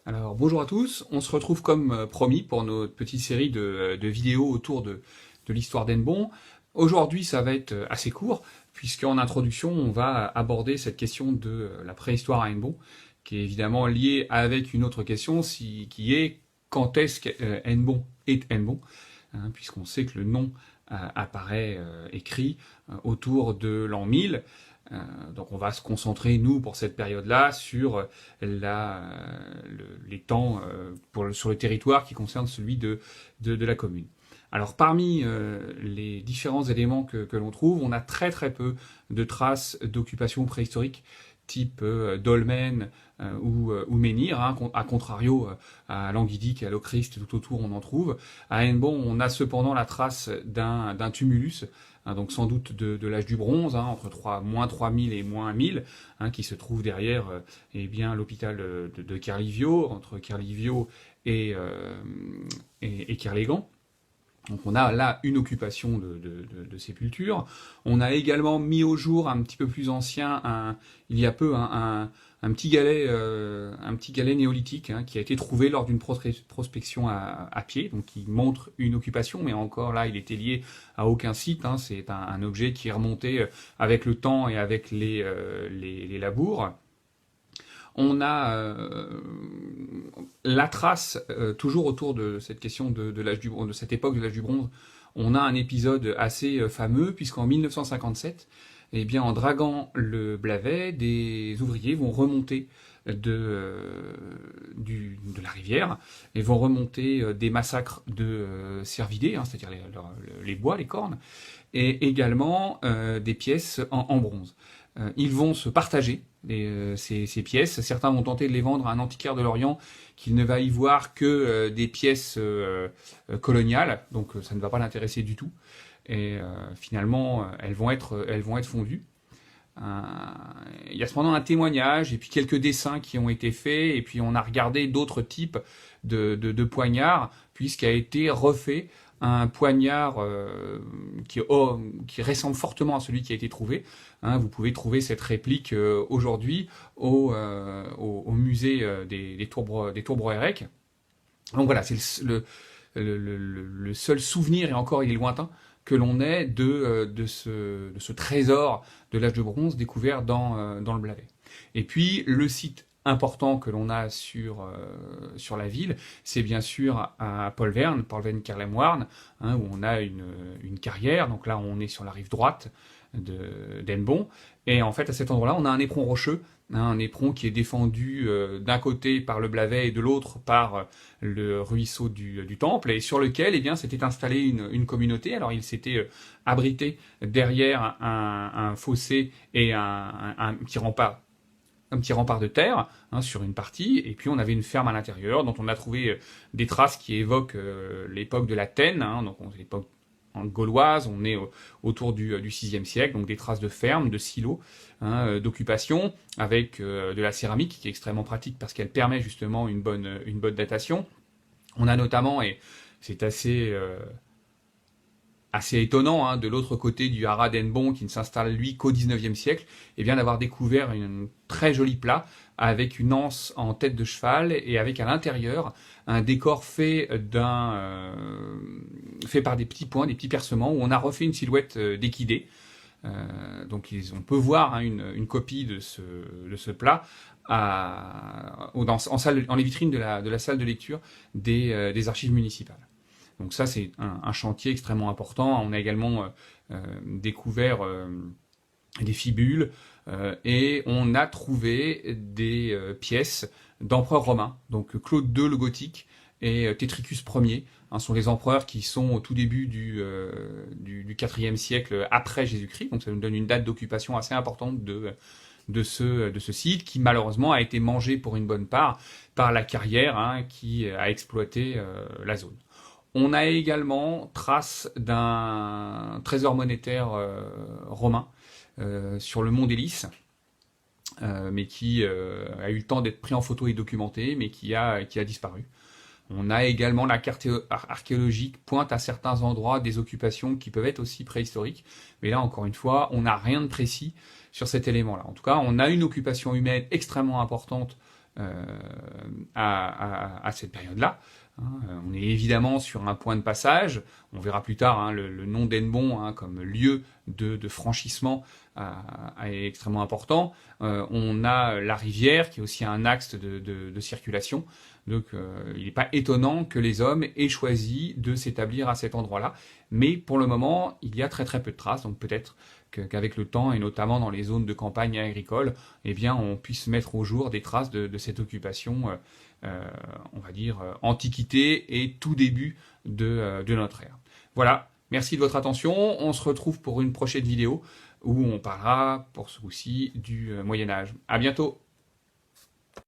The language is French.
Alors bonjour à tous, on se retrouve comme promis pour notre petite série de vidéos autour de l'histoire d'Hennebont. Aujourd'hui ça va être assez court, puisqu'en introduction on va aborder cette question de la préhistoire à Hennebont, qui est évidemment liée avec une autre question, qui est quand est-ce qu'Hennebont est Hennebont, hein, puisqu'on sait que le nom apparaît écrit autour de l'an 1000. Donc on va se concentrer, nous, pour cette période-là, sur les temps sur le territoire qui concerne celui de la commune. Alors parmi les différents éléments que l'on trouve, on a très très peu de traces d'occupation préhistorique type dolmen ou menhir, hein, à contrario à Languidic et à Lochrist, tout autour on en trouve. À Hennebont, on a cependant la trace d'un tumulus, hein, donc sans doute de l'âge du bronze, hein, entre moins 3000 et moins 1000, hein, qui se trouve derrière eh bien l'hôpital de Kerlivio, entre Kerlivio et Kerlégan. Donc on a là une occupation de sépulture. On a également mis au jour un petit peu plus ancien, il y a peu, un petit galet néolithique, hein, qui a été trouvé lors d'une prospection à pied, donc qui montre une occupation, mais encore là il était lié à aucun site, hein, c'est un objet qui est remonté avec le temps et avec les labours. On a la trace, toujours autour de cette question de l'âge du bronze, de cette époque de l'âge du bronze, on a un épisode assez fameux, puisqu'en 1957, eh bien, en draguant le Blavet, des ouvriers vont remonter de la rivière et vont remonter des massacres de cervidés, hein, c'est-à-dire les bois, les cornes, et également des pièces en bronze. Ils vont se partager ces pièces. Certains vont tenter de les vendre à un antiquaire de l'Orient qui ne va y voir que des pièces coloniales, donc ça ne va pas l'intéresser du tout. Et finalement, elles vont être fondues. Il y a cependant un témoignage et puis quelques dessins qui ont été faits, et puis on a regardé d'autres types de poignards, puisqu'a été refait un poignard qui ressemble fortement à celui qui a été trouvé. Hein, vous pouvez trouver cette réplique aujourd'hui au musée des Tourbes Hérec. Donc voilà, c'est le seul souvenir, et encore il est lointain, que l'on ait de ce trésor de l'âge de bronze découvert dans le Blavet. Et puis le site important que l'on a sur la ville, c'est bien sûr à Polvern Kerlemwarn, hein, où on a une carrière. Donc là, on est sur la rive droite d'Hennebont. Et en fait, à cet endroit-là, on a un éperon rocheux, hein, un éperon qui est défendu d'un côté par le Blavet et de l'autre par le ruisseau du Temple, et sur lequel eh bien, s'était installée une communauté. Alors, il s'était abrité derrière un fossé et un petit rempart de terre, hein, sur une partie, et puis on avait une ferme à l'intérieur dont on a trouvé des traces qui évoquent l'époque de la Tène, hein, donc l'époque gauloise, on est autour du VIe siècle, donc des traces de ferme, de silos, hein, d'occupation, avec de la céramique qui est extrêmement pratique parce qu'elle permet justement une bonne datation. On a notamment, et c'est assez étonnant, hein, de l'autre côté du haras d'Hennebont, qui ne s'installe lui qu'au XIXe siècle, et bien d'avoir découvert un très joli plat avec une anse en tête de cheval et avec à l'intérieur un décor fait par des petits points, des petits percements, où on a refait une silhouette d'équidé. Donc on peut voir, hein, une copie de ce plat en les vitrines de la salle de lecture des archives municipales. Donc ça, c'est un chantier extrêmement important. On a également découvert des fibules et on a trouvé des pièces d'empereurs romains. Donc Claude II le Gothique et Tétricus Ier, hein, sont les empereurs qui sont au tout début du IVe siècle après Jésus-Christ. Donc ça nous donne une date d'occupation assez importante de ce site, qui malheureusement a été mangé pour une bonne part par la carrière, hein, qui a exploité la zone. On a également trace d'un trésor monétaire romain sur le mont d'Hélice, mais qui a eu le temps d'être pris en photo et documenté, mais qui a disparu. On a également la carte archéologique pointe à certains endroits des occupations qui peuvent être aussi préhistoriques, mais là encore une fois, on n'a rien de précis sur cet élément-là. En tout cas, on a une occupation humaine extrêmement importante à cette période-là. On est évidemment sur un point de passage. On verra plus tard le nom d'Hennebont comme lieu de franchissement est extrêmement important. On a la rivière qui est aussi un axe de circulation. Donc il n'est pas étonnant que les hommes aient choisi de s'établir à cet endroit-là. Mais pour le moment, il y a très très peu de traces. Donc peut-être qu'avec le temps, et notamment dans les zones de campagne agricole, eh bien, on puisse mettre au jour des traces de cette occupation, on va dire, antiquité et tout début de notre ère. Voilà, merci de votre attention. On se retrouve pour une prochaine vidéo où on parlera, pour ce coup-ci, du Moyen-Âge. À bientôt!